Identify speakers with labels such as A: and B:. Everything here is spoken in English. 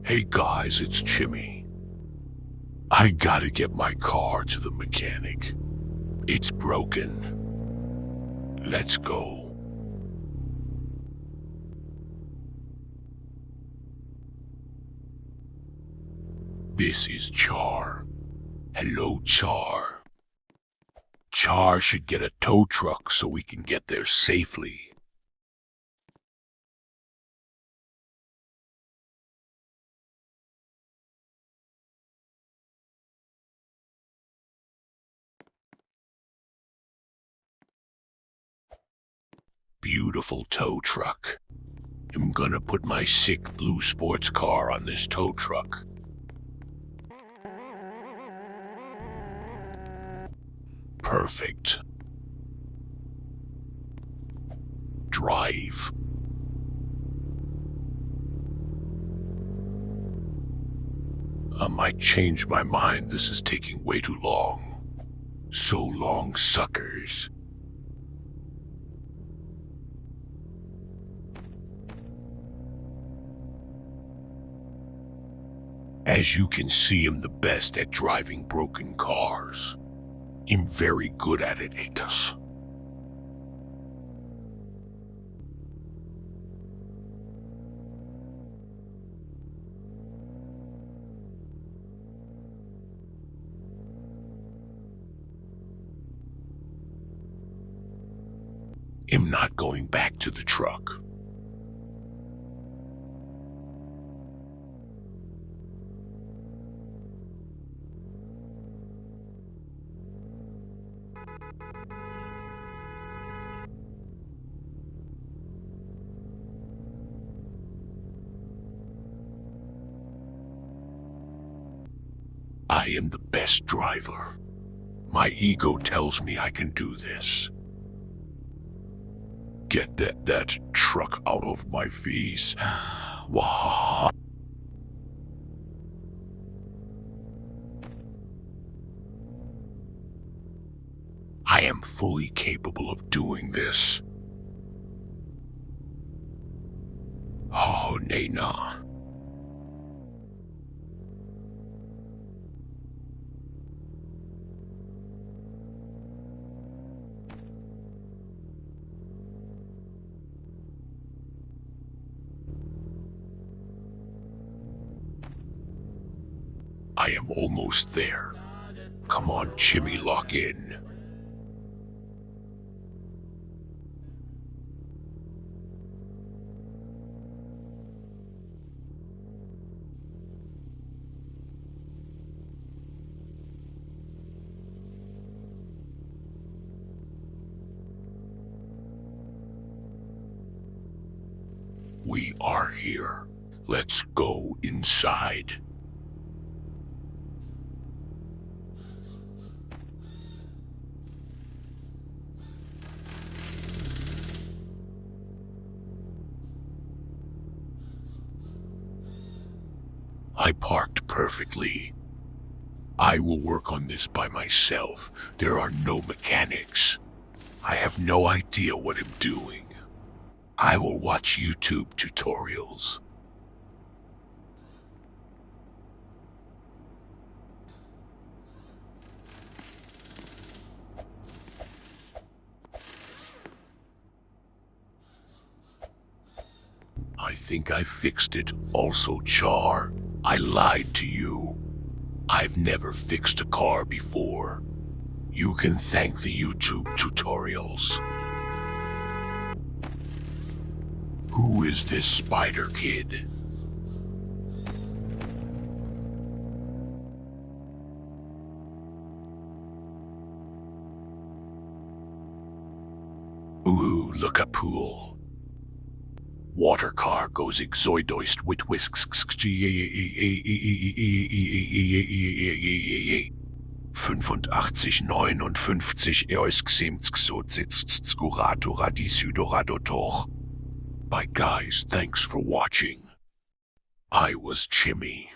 A: Hey guys, it's Chimmy. I gotta get my car to the mechanic. It's broken. Let's go. This is Char. Hello, Char. Char should get a tow truck so we can get there safely. Beautiful tow truck. I'm gonna put my sick blue sports car on this tow truck. Perfect. Drive. I might change my mind. This is taking way too long. So long, suckers. As you can see, I'm the best at driving broken cars. I'm very good at it, Atos. I'm not going back to the truck. I am the best driver. My ego tells me I can do this. Get that truck out of my face. Wah. I am fully capable of doing this. Oh, Nena. I am almost there. Come on, Chimmy, lock in. We are here. Let's go inside. I parked perfectly. I will work on this by myself. There are no mechanics. I have no idea what I'm doing. I will watch YouTube tutorials. I think I fixed it. Also, Char, I lied to you. I've never fixed a car before. You can thank the YouTube tutorials. Who is this spider kid? Ooh, look a pool. Water car goes exoidoist with whisks. 85, 59, Bye guys, thanks for watching. I was Chimmy.